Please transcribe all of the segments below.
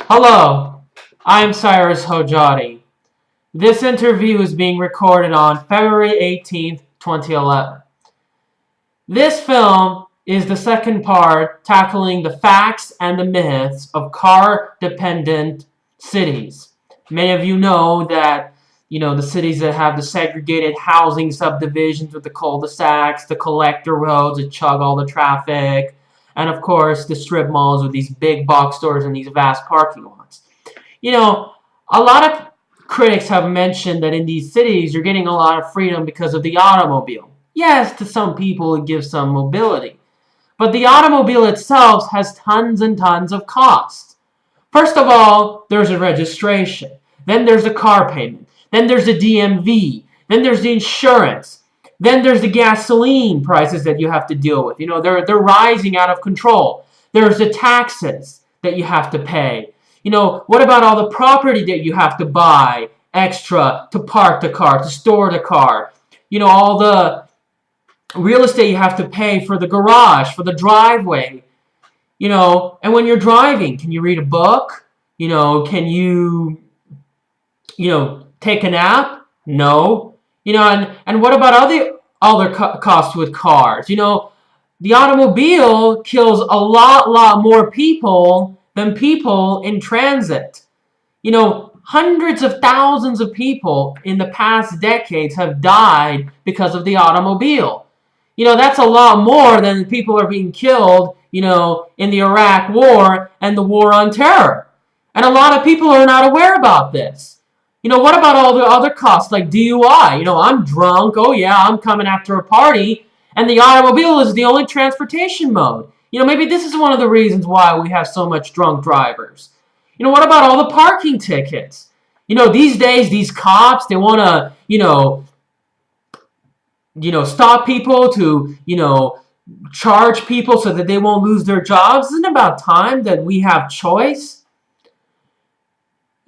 Hello, I'm Cyrus Hojati. This interview is being recorded on February 18th, 2011. This film is the second part tackling the facts and the myths of car-dependent cities. Many of you know that the cities that have the segregated housing subdivisions with the cul-de-sacs, the collector roads that chug all the traffic, and of course the strip malls with these big box stores and these vast parking lots. You know, a lot of critics have mentioned that in these cities you're getting a lot of freedom because of the automobile. Yes, to some people it gives some mobility. But the automobile itself has tons and tons of costs. First of all, there's a registration. Then there's a car payment. Then there's a DMV. Then there's the insurance. Then there's the gasoline prices that you have to deal with. They're rising out of control. There's the taxes that you have to pay. What about all the property that you have to buy extra to park the car, to store the car? All the real estate you have to pay for the garage, for the driveway. And when you're driving, can you read a book? Can you, take a nap? No. And what about other costs with cars? The automobile kills a lot more people than people in transit. Hundreds of thousands of people in the past decades have died because of the automobile. That's a lot more than people are being killed, in the Iraq War and the War on Terror. And a lot of people are not aware about this. What about all the other costs like DUI? I'm drunk. Oh, yeah, I'm coming after a party. And the automobile is the only transportation mode. Maybe this is one of the reasons why we have so much drunk drivers. What about all the parking tickets? These days, these cops, they want to, stop people to, charge people so that they won't lose their jobs. Isn't it about time that we have choice?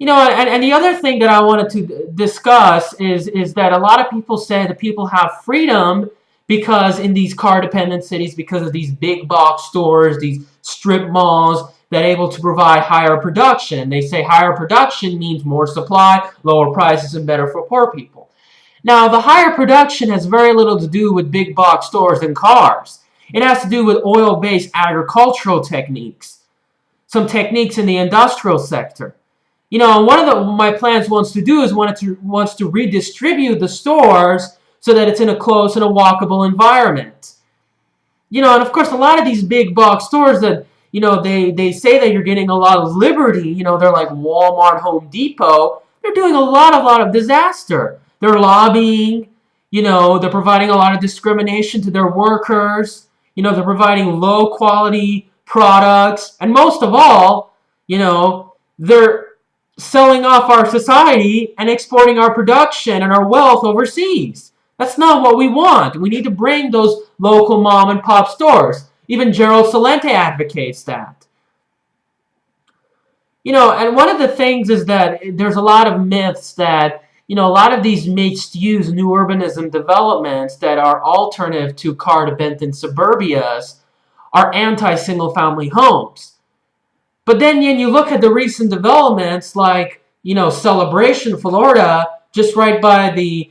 And the other thing that I wanted to discuss is that a lot of people say that people have freedom because in these car-dependent cities, because of these big box stores, these strip malls, that are able to provide higher production. They say higher production means more supply, lower prices, and better for poor people. Now, the higher production has very little to do with big box stores and cars. It has to do with oil-based agricultural techniques, some techniques in the industrial sector. One of my plans wants to redistribute the stores so that it's in a close and a walkable environment. And of course, a lot of these big box stores that, they say that you're getting a lot of liberty, they're like Walmart, Home Depot, they're doing a lot of disaster. They're lobbying, they're providing a lot of discrimination to their workers, they're providing low quality products, and most of all, they're selling off our society and exporting our production and our wealth overseas. That's not what we want. We need to bring those local mom and pop stores. Even Gerald Celente advocates that. And one of the things is that there's a lot of myths that, a lot of these mixed-use new urbanism developments that are alternative to car-dependent suburbias are anti-single-family homes. But then when you look at the recent developments like, Celebration, Florida, just right by the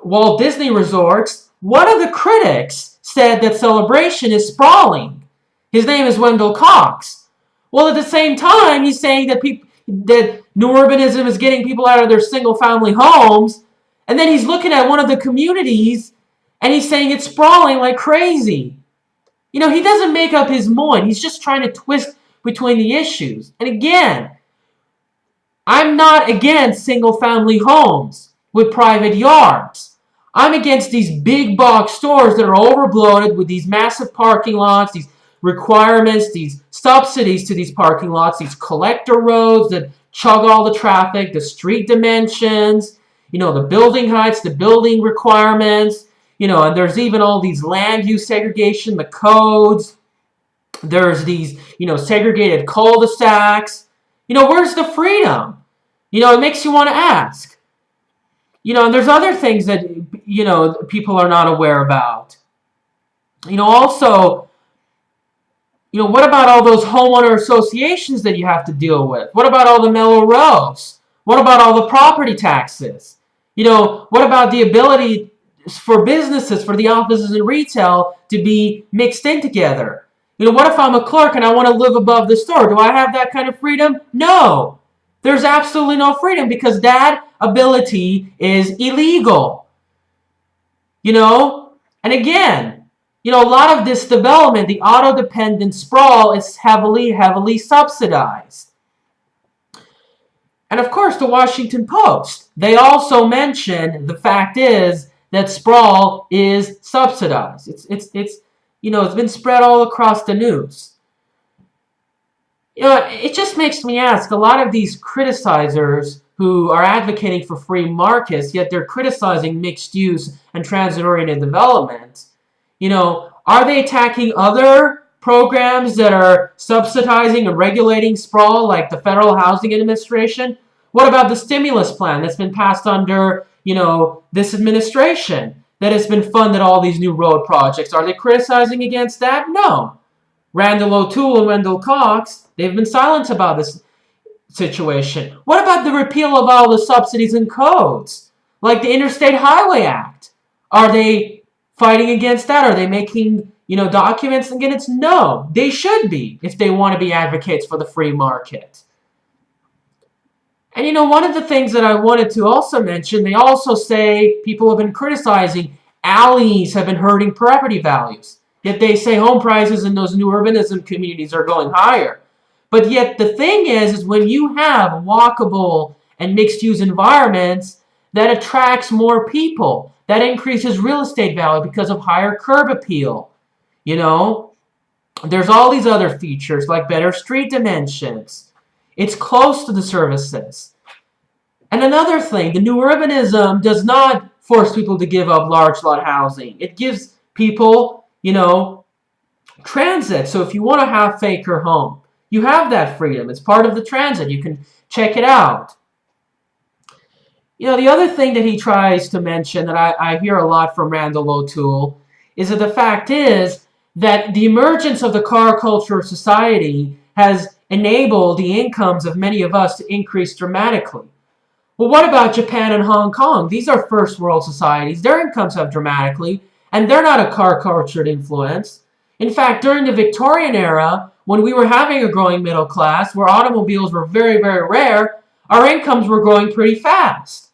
Walt Disney resorts, one of the critics said that Celebration is sprawling. His name is Wendell Cox. Well, at the same time, he's saying that new urbanism is getting people out of their single-family homes, and then he's looking at one of the communities, and he's saying it's sprawling like crazy. He doesn't make up his mind. He's just trying to twist between the issues. And again, I'm not against single-family homes with private yards. I'm against these big box stores that are overbloated with these massive parking lots, these requirements, these subsidies to these parking lots, these collector roads that chug all the traffic, the street dimensions, the building heights, the building requirements, and there's even all these land use segregation, the codes. There's these, segregated cul-de-sacs. Where's the freedom? It makes you want to ask. And there's other things that, people are not aware about. Also, What about all those homeowner associations that you have to deal with? What about all the mellow rows? What about all the property taxes? What about the ability for businesses, for the offices and retail to be mixed in together? What if I'm a clerk and I want to live above the store? Do I have that kind of freedom? No. There's absolutely no freedom because that ability is illegal. And again, a lot of this development, the auto-dependent sprawl, is heavily, heavily subsidized. And of course, the Washington Post, they also mention the fact is that sprawl is subsidized. It's been spread all across the news. It just makes me ask, a lot of these criticizers who are advocating for free markets, yet they're criticizing mixed use and transit-oriented development, are they attacking other programs that are subsidizing and regulating sprawl, like the Federal Housing Administration? What about the stimulus plan that's been passed under, this administration that has been funded all these new road projects? Are they criticizing against that? No. Randal O'Toole and Wendell Cox, they've been silent about this situation. What about the repeal of all the subsidies and codes, like the Interstate Highway Act? Are they fighting against that? Are they making, documents against it? No, they should be if they want to be advocates for the free market. And one of the things that I wanted to also mention, they also say people have been criticizing alleys have been hurting property values. Yet they say home prices in those new urbanism communities are going higher. But yet the thing is when you have walkable and mixed-use environments, that attracts more people. That increases real estate value because of higher curb appeal. There's all these other features like better street dimensions. It's close to the services. And another thing, the new urbanism does not force people to give up large lot housing. It gives people, transit. So if you want a half-acre home, you have that freedom. It's part of the transit. You can check it out. The other thing that he tries to mention that I hear a lot from Randal O'Toole is that the fact is that the emergence of the car culture society has enabled the incomes of many of us to increase dramatically. Well, what about Japan and Hong Kong? These are first world societies. Their incomes have dramatically, and they're not a car cultured influence. In fact, during the Victorian era, when we were having a growing middle class, where automobiles were very, very rare, our incomes were growing pretty fast.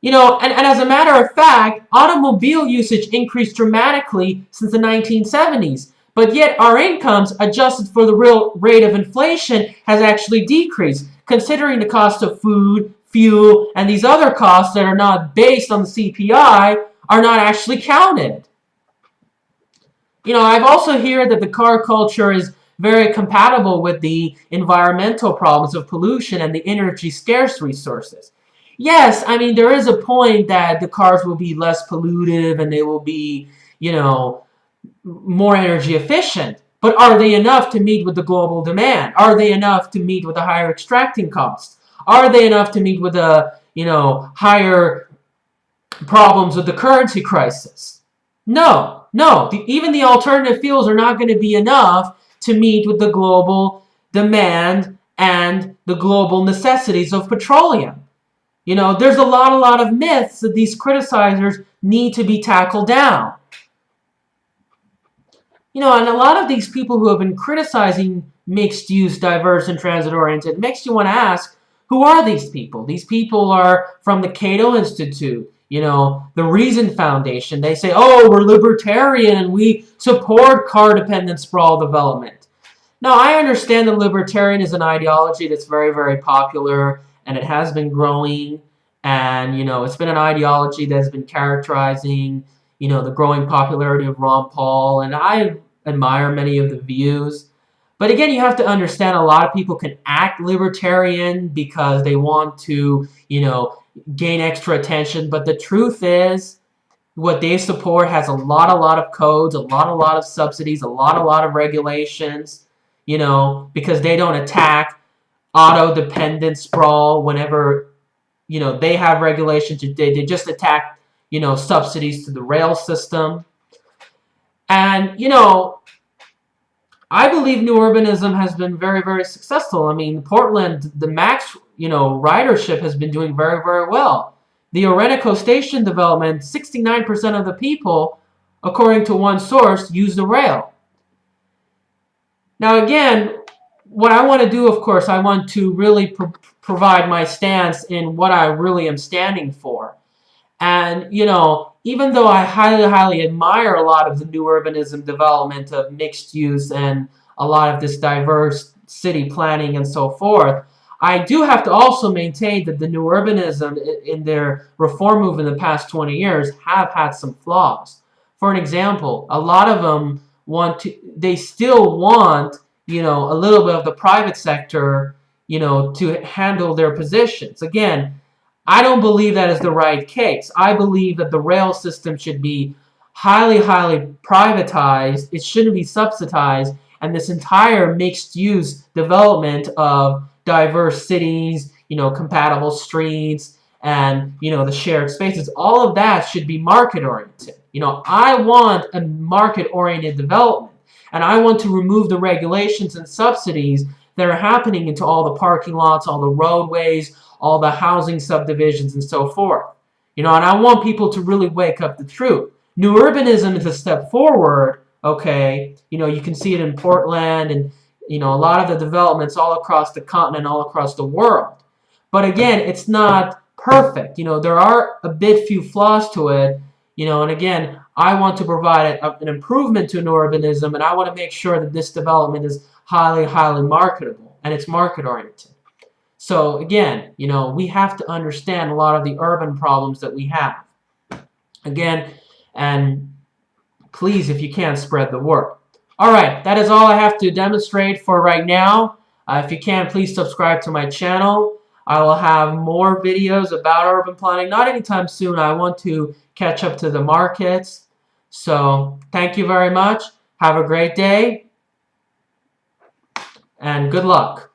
And as a matter of fact, automobile usage increased dramatically since the 1970s. But yet our incomes, adjusted for the real rate of inflation, has actually decreased, considering the cost of food, fuel, and these other costs that are not based on the CPI are not actually counted. I've also heard that the car culture is very compatible with the environmental problems of pollution and the energy scarce resources. Yes, there is a point that the cars will be less pollutive and they will be, more energy efficient. But are they enough to meet with the global demand? Are they enough to meet with the higher extracting costs? Are they enough to meet with the, higher problems with the currency crisis? No. Even the alternative fuels are not going to be enough to meet with the global demand and the global necessities of petroleum. There's a lot of myths that these criticizers need to be tackled down. And a lot of these people who have been criticizing mixed-use, diverse, and transit-oriented makes you want to ask, who are these people? These people are from the Cato Institute, the Reason Foundation. They say, oh, we're libertarian and we support car-dependent sprawl development. Now, I understand that libertarian is an ideology that's very, very popular, and it has been growing, and, it's been an ideology that's been characterizing, the growing popularity of Ron Paul, and I admire many of the views. But again, you have to understand a lot of people can act libertarian because they want to, gain extra attention. But the truth is, what they support has a lot of codes, a lot of subsidies, a lot of regulations, because they don't attack auto-dependent sprawl whenever, they have regulations. They just attack, subsidies to the rail system. And, I believe new urbanism has been very, very successful. I mean, Portland, the max, ridership has been doing very, very well. The Orenico Station development, 69% of the people, according to one source, use the rail. Now, again, what I want to do, of course, I want to really provide my stance in what I really am standing for. And, even though I highly, highly admire a lot of the new urbanism development of mixed use and a lot of this diverse city planning and so forth, I do have to also maintain that the new urbanism in their reform move in the past 20 years have had some flaws. For an example, a lot of them they still want, a little bit of the private sector, to handle their positions. Again, I don't believe that is the right case. I believe that the rail system should be highly, highly privatized. It shouldn't be subsidized. And this entire mixed-use development of diverse cities, compatible streets, and, the shared spaces, all of that should be market-oriented. I want a market-oriented development. And I want to remove the regulations and subsidies that are happening into all the parking lots, all the roadways, all the housing subdivisions, and so forth. And I want people to really wake up to the truth. New urbanism is a step forward, okay? You can see it in Portland and, a lot of the developments all across the continent, all across the world. But again, it's not perfect. There are a bit few flaws to it, and again, I want to provide an improvement to new urbanism, and I want to make sure that this development is highly, highly marketable, and it's market-oriented. So again, we have to understand a lot of the urban problems that we have. Again, and please, if you can, spread the word. All right, that is all I have to demonstrate for right now. If you can, please subscribe to my channel. I will have more videos about urban planning. Not anytime soon. I want to catch up to the markets. So thank you very much. Have a great day, and good luck.